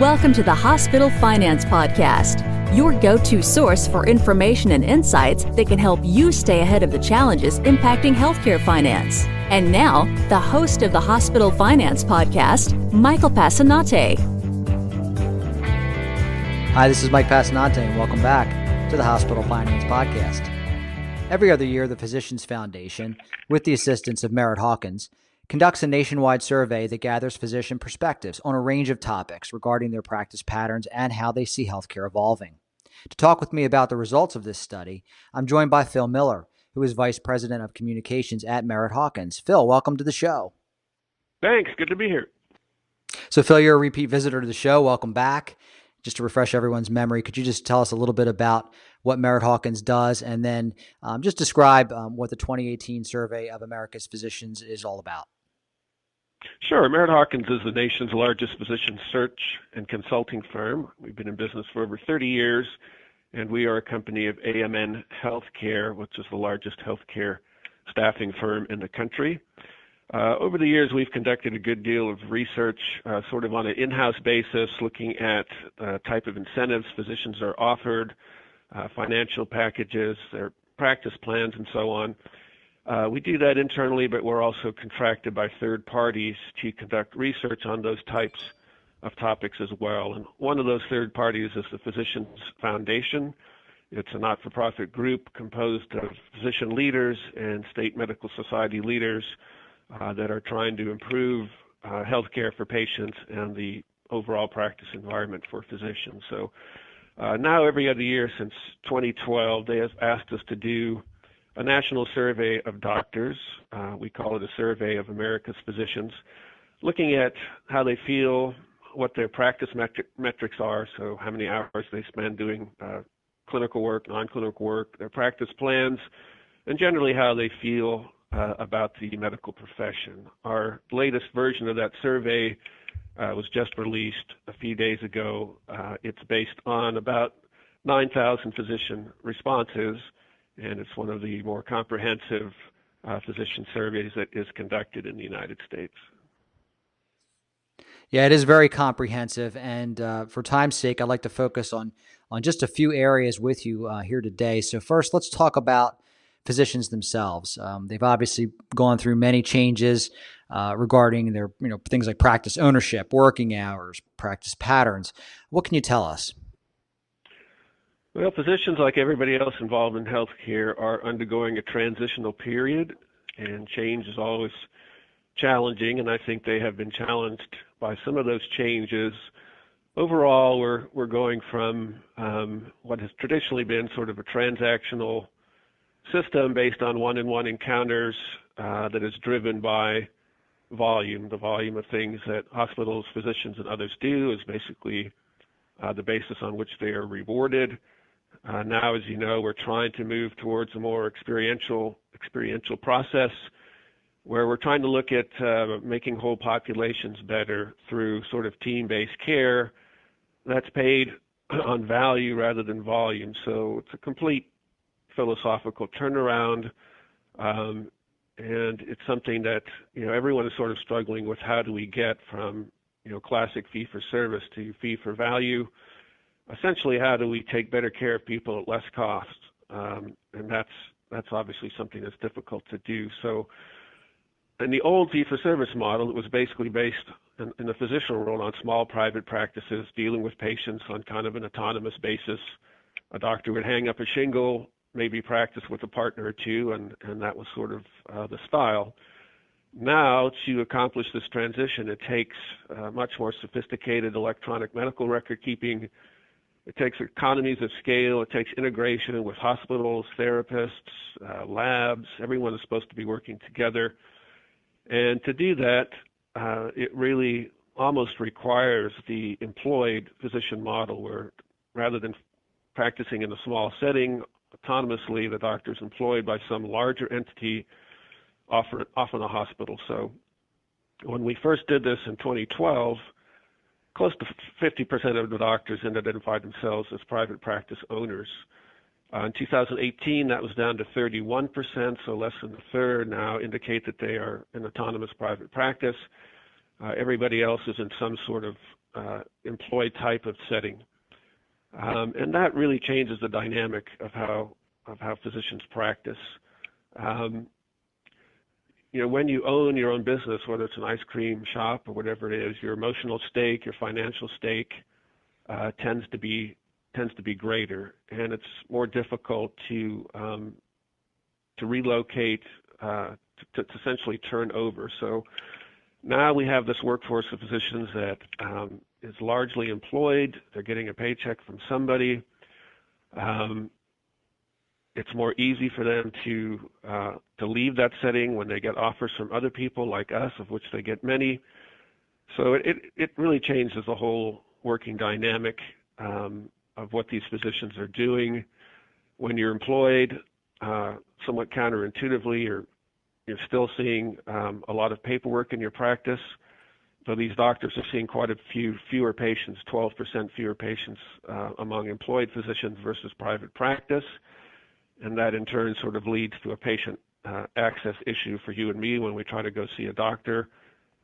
Welcome to the Hospital Finance Podcast, your go-to source for information and insights that can help you stay ahead of the challenges impacting healthcare finance. And now, the host of the Hospital Finance Podcast, Michael Passanante. Hi, this is Mike Passanante, and welcome back to the Hospital Finance Podcast. Every other year, the Physicians Foundation, with the assistance of Merritt Hawkins, conducts a nationwide survey that gathers physician perspectives on a range of topics regarding their practice patterns and how they see healthcare evolving. To talk with me about the results of this study, I'm joined by Phil Miller, who is Vice President of Communications at Merritt Hawkins. Phil, welcome to the show. Thanks. Good to be here. So, Phil, you're a repeat visitor to the show. Welcome back. Just to refresh everyone's memory, could you just tell us a little bit about what Merritt Hawkins does, and then just describe what the 2018 survey of America's physicians is all about? Sure. Merritt Hawkins is the nation's largest physician search and consulting firm. We've been in business for over 30 years, and we are a company of AMN Healthcare, which is the largest healthcare staffing firm in the country. Over the years, we've conducted a good deal of research sort of on an in-house basis, looking at the type of incentives physicians are offered, financial packages, their practice plans, and so on. We do that internally, but we're also contracted by third parties to conduct research on those types of topics as well. And one of those third parties is the Physicians Foundation. It's a not-for-profit group composed of physician leaders and state medical society leaders that are trying to improve healthcare for patients and the overall practice environment for physicians. So now every other year since 2012, they have asked us to do a national survey of doctors. We call it a survey of America's physicians, looking at how they feel, what their practice metrics are, so how many hours they spend doing clinical work, non-clinical work, their practice plans, and generally how they feel about the medical profession. Our latest version of that survey was just released a few days ago. It's based on about 9,000 physician responses, and it's one of the more comprehensive physician surveys that is conducted in the United States. Yeah, it is very comprehensive, and for time's sake, I'd like to focus on just a few areas with you here today. So first, let's talk about physicians themselves. They've obviously gone through many changes regarding their, things like practice ownership, working hours, practice patterns. What can you tell us? Well, physicians, like everybody else involved in healthcare, are undergoing a transitional period, and change is always challenging, and I think they have been challenged by some of those changes. Overall, we're going from what has traditionally been sort of a transactional system based on one-on-one encounters that is driven by volume. The volume of things that hospitals, physicians, and others do is basically the basis on which they are rewarded. Now, as you know, we're trying to move towards a more experiential process where we're trying to look at making whole populations better through sort of team-based care that's paid on value rather than volume. So it's a complete philosophical turnaround, and it's something that everyone is sort of struggling with. How do we get from classic fee-for-service to fee-for-value? Essentially, how do we take better care of people at less cost? And that's obviously something that's difficult to do. So in the old fee-for-service model, it was basically based in the physician world on small private practices dealing with patients on kind of an autonomous basis. A doctor would hang up a shingle, maybe practice with a partner or two, and that was sort of the style. Now, to accomplish this transition, it takes much more sophisticated electronic medical record keeping. It takes economies of scale. It takes integration with hospitals, therapists, labs. Everyone is supposed to be working together. And to do that, it really almost requires the employed physician model, where rather than practicing in a small setting autonomously, the doctor is employed by some larger entity, often a hospital. So when we first did this in 2012, close to 50% of the doctors identified themselves as private practice owners. In 2018, that was down to 31%, so less than a third now indicate that they are an autonomous private practice. Everybody else is in some sort of employed type of setting. And that really changes the dynamic of how physicians practice. When you own your own business, whether it's an ice cream shop or whatever it is, your emotional stake, your financial stake tends to be greater, and it's more difficult to relocate, to essentially turn over. So now we have this workforce of physicians that is largely employed. They're getting a paycheck from somebody. It's more easy for them to leave that setting when they get offers from other people like us, of which they get many. So it really changes the whole working dynamic of what these physicians are doing. When you're employed, somewhat counterintuitively, you're still seeing a lot of paperwork in your practice. So these doctors are seeing quite a few fewer patients, 12% fewer patients among employed physicians versus private practice. And that in turn sort of leads to a patient access issue for you and me when we try to go see a doctor.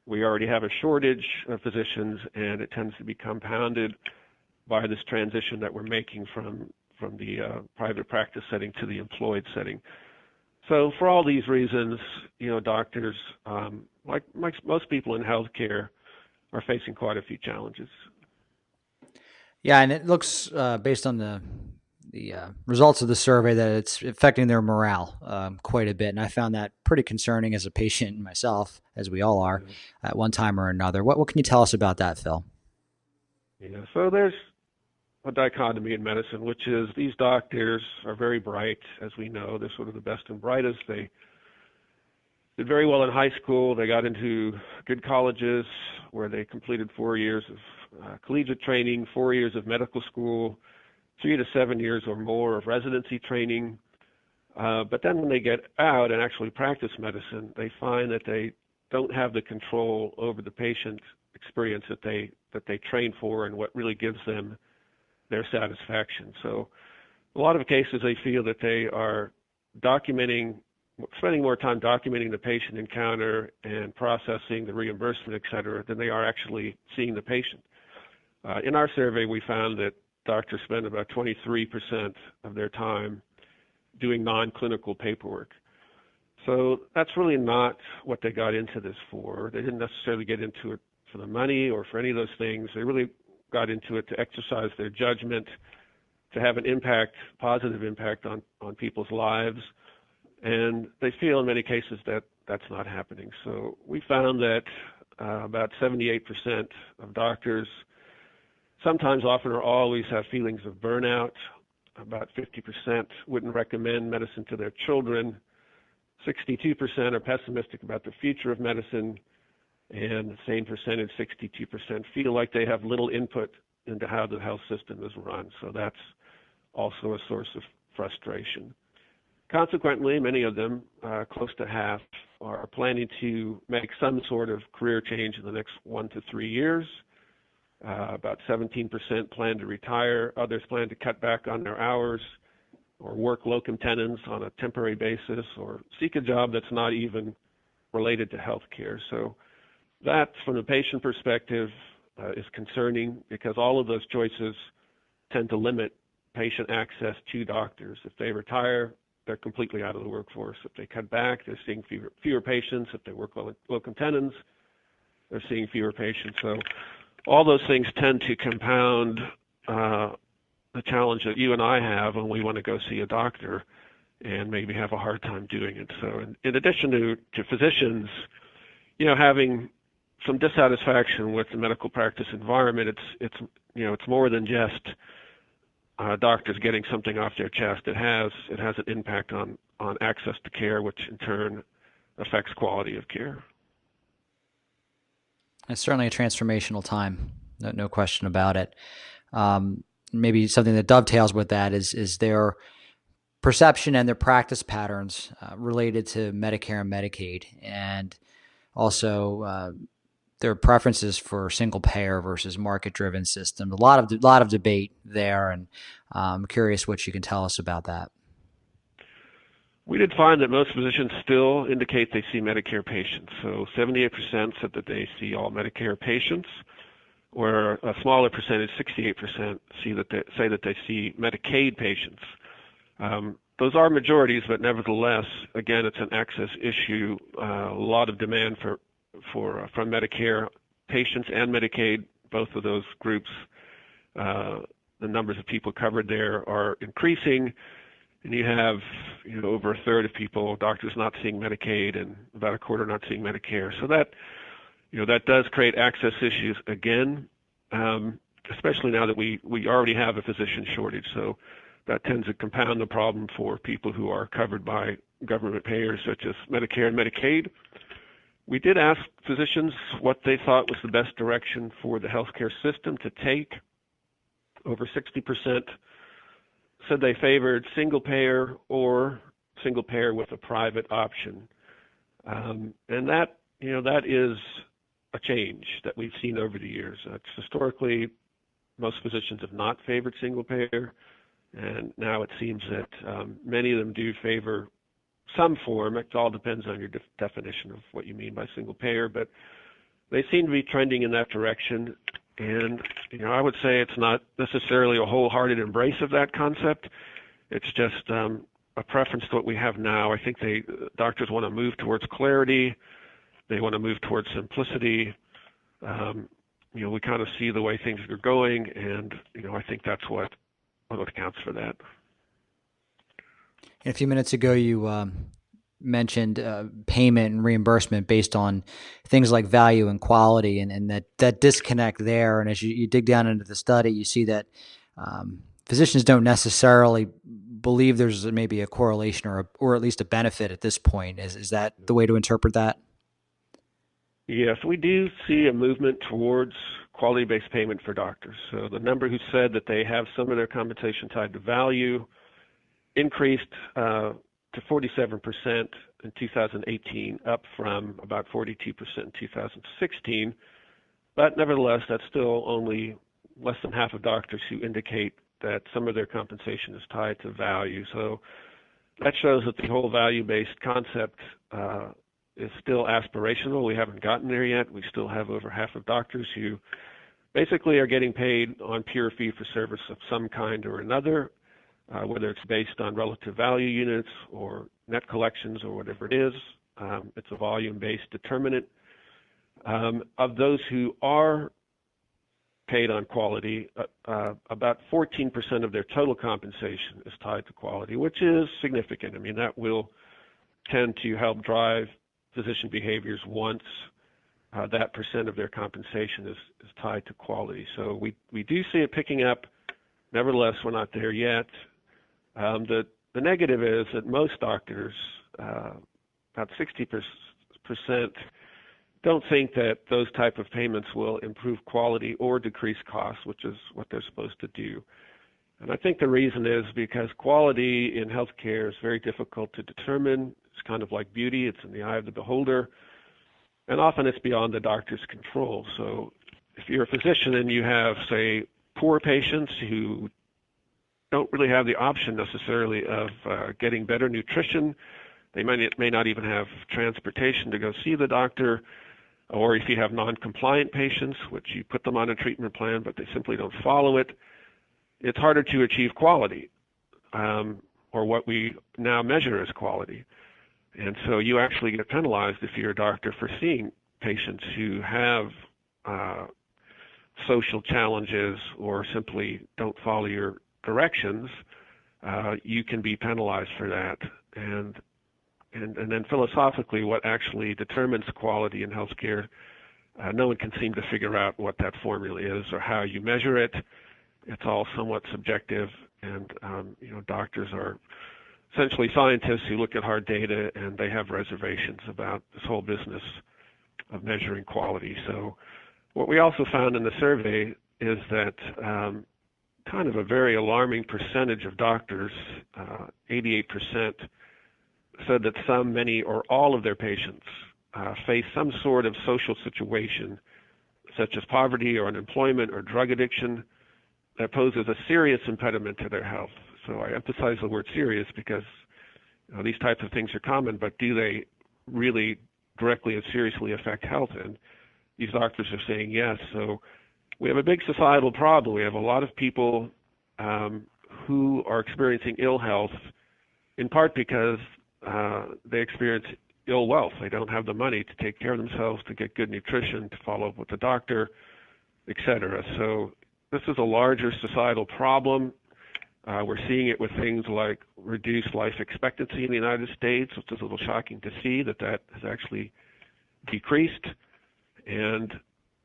We already have a shortage of physicians, and it tends to be compounded by this transition that we're making from the private practice setting to the employed setting. So for all these reasons, doctors, like most people in healthcare, are facing quite a few challenges. Yeah, and it looks, based on the results of the survey, that it's affecting their morale quite a bit. And I found that pretty concerning as a patient myself, as we all are, at one time or another. What can you tell us about that, Phil? Yeah, so there's a dichotomy in medicine, which is these doctors are very bright, as we know. They're sort of the best and brightest. They did very well in high school. They got into good colleges where they completed 4 years of collegiate training, 4 years of medical school, 3 to 7 years or more of residency training. But then when they get out and actually practice medicine, they find that they don't have the control over the patient experience that they train for and what really gives them their satisfaction. So a lot of cases they feel that they are spending more time documenting the patient encounter and processing the reimbursement, et cetera, than they are actually seeing the patient. In our survey, we found that doctors spend about 23% of their time doing non-clinical paperwork. So that's really not what they got into this for. They didn't necessarily get into it for the money or for any of those things. They really got into it to exercise their judgment, to have an impact, positive impact on people's lives. And they feel in many cases that that's not happening. So we found that about 78% of doctors sometimes, often, or always have feelings of burnout. About 50% wouldn't recommend medicine to their children. 62% are pessimistic about the future of medicine. And the same percentage, 62%, feel like they have little input into how the health system is run. So that's also a source of frustration. Consequently, many of them, close to half, are planning to make some sort of career change in the next 1 to 3 years. About 17% plan to retire. Others plan to cut back on their hours or work locum tenens on a temporary basis or seek a job that's not even related to healthcare. So that, from the patient perspective, is concerning because all of those choices tend to limit patient access to doctors. If they retire, they're completely out of the workforce. If they cut back, they're seeing fewer patients. If they work locum tenens, they're seeing fewer patients. So all those things tend to compound the challenge that you and I have when we want to go see a doctor and maybe have a hard time doing it. So in addition to physicians, having some dissatisfaction with the medical practice environment, it's more than just doctors getting something off their chest. It has an impact on access to care, which in turn affects quality of care. It's certainly a transformational time, no question about it. Maybe something that dovetails with that is their perception and their practice patterns related to Medicare and Medicaid, and also their preferences for single payer versus market-driven systems. A lot of debate there, and I'm curious what you can tell us about that. We did find that most physicians still indicate they see Medicare patients. So 78% said that they see all Medicare patients. where a smaller percentage, 68%, say that they see Medicaid patients. Those are majorities, but nevertheless, again, it's an access issue. A lot of demand from Medicare patients and Medicaid, both of those groups. The numbers of people covered there are increasing, and you have over a third of people, doctors not seeing Medicaid, and about a quarter not seeing Medicare. So that that does create access issues again, especially now that we already have a physician shortage. So that tends to compound the problem for people who are covered by government payers such as Medicare and Medicaid. We did ask physicians what they thought was the best direction for the healthcare system to take. Over 60% said they favored single payer or single payer with a private option. And that is a change that we've seen over the years. Historically, most physicians have not favored single payer, and now it seems that many of them do favor some form. It all depends on your definition of what you mean by single payer, but they seem to be trending in that direction. And I would say it's not necessarily a wholehearted embrace of that concept. It's just a preference to what we have now. I think doctors want to move towards clarity. They want to move towards simplicity. We kind of see the way things are going, and I think that's what accounts for that. A few minutes ago, you mentioned payment and reimbursement based on things like value and quality, and that disconnect there. And as you dig down into the study, you see that physicians don't necessarily believe there's maybe a correlation or at least a benefit at this point. Is that the way to interpret that? Yes, we do see a movement towards quality-based payment for doctors. So the number who said that they have some of their compensation tied to value increased to 47% in 2018, up from about 42% in 2016. But nevertheless, that's still only less than half of doctors who indicate that some of their compensation is tied to value. So that shows that the whole value-based concept is still aspirational. We haven't gotten there yet. We still have over half of doctors who basically are getting paid on pure fee-for-service of some kind or another, whether it's based on relative value units or net collections or whatever it is. It's a volume-based determinant. Of those who are paid on quality, about 14% of their total compensation is tied to quality, which is significant. I mean, that will tend to help drive physician behaviors once that percent of their compensation is tied to quality. So we do see it picking up. Nevertheless, we're not there yet. The negative is that most doctors, about 60%, don't think that those type of payments will improve quality or decrease costs, which is what they're supposed to do. And I think the reason is because quality in healthcare is very difficult to determine. It's kind of like beauty. It's in the eye of the beholder. And often it's beyond the doctor's control. So if you're a physician and you have, say, poor patients who don't really have the option necessarily of getting better nutrition, they may not even have transportation to go see the doctor, or if you have non-compliant patients, which you put them on a treatment plan, but they simply don't follow it, it's harder to achieve quality, or what we now measure as quality. And so you actually get penalized if you're a doctor for seeing patients who have social challenges or simply don't follow your directions. You can be penalized for that. And then philosophically, what actually determines quality in healthcare, no one can seem to figure out what that formula is or how you measure it. It's all somewhat subjective, and doctors are essentially scientists who look at hard data, and they have reservations about this whole business of measuring quality. So what we also found in the survey is that kind of a very alarming percentage of doctors, 88%, said that some, many, or all of their patients face some sort of social situation, such as poverty or unemployment or drug addiction, that poses a serious impediment to their health. So I emphasize the word serious because these types of things are common, but do they really directly and seriously affect health? And these doctors are saying yes. So we have a big societal problem. We have a lot of people who are experiencing ill health, in part because they experience ill wealth. They don't have the money to take care of themselves, to get good nutrition, to follow up with the doctor, etc. So this is a larger societal problem. We're seeing it with things like reduced life expectancy in the United States, which is a little shocking to see that has actually decreased. And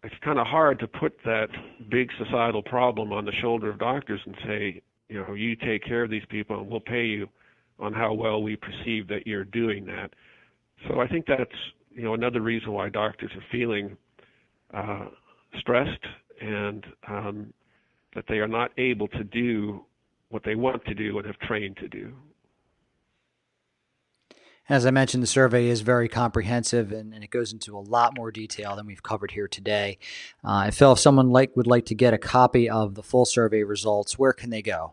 it's kind of hard to put that big societal problem on the shoulder of doctors and say, you take care of these people and we'll pay you on how well we perceive that you're doing that. So I think that's, another reason why doctors are feeling stressed and that they are not able to do what they want to do and have trained to do. As I mentioned, the survey is very comprehensive and it goes into a lot more detail than we've covered here today. Phil, if someone would like to get a copy of the full survey results, where can they go?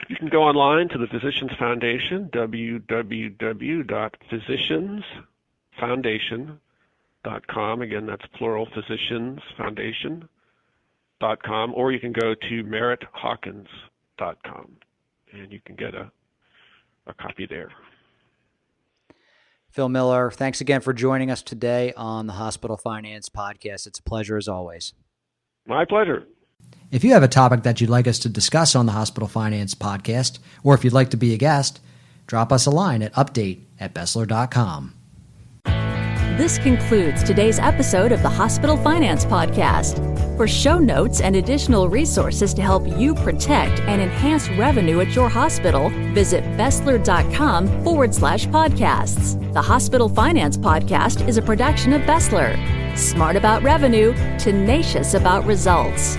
You can go online to the Physicians Foundation, www.physiciansfoundation.com. Again, that's plural, physiciansfoundation.com. Or you can go to merritthawkins.com and you can get a copy there. Phil Miller, thanks again for joining us today on the Hospital Finance Podcast. It's a pleasure as always. My pleasure. If you have a topic that you'd like us to discuss on the Hospital Finance Podcast, or if you'd like to be a guest, drop us a line at update@bessler.com. This concludes today's episode of the Hospital Finance Podcast. For show notes and additional resources to help you protect and enhance revenue at your hospital, visit Bessler.com/podcasts. The Hospital Finance Podcast is a production of Bessler. Smart about revenue, tenacious about results.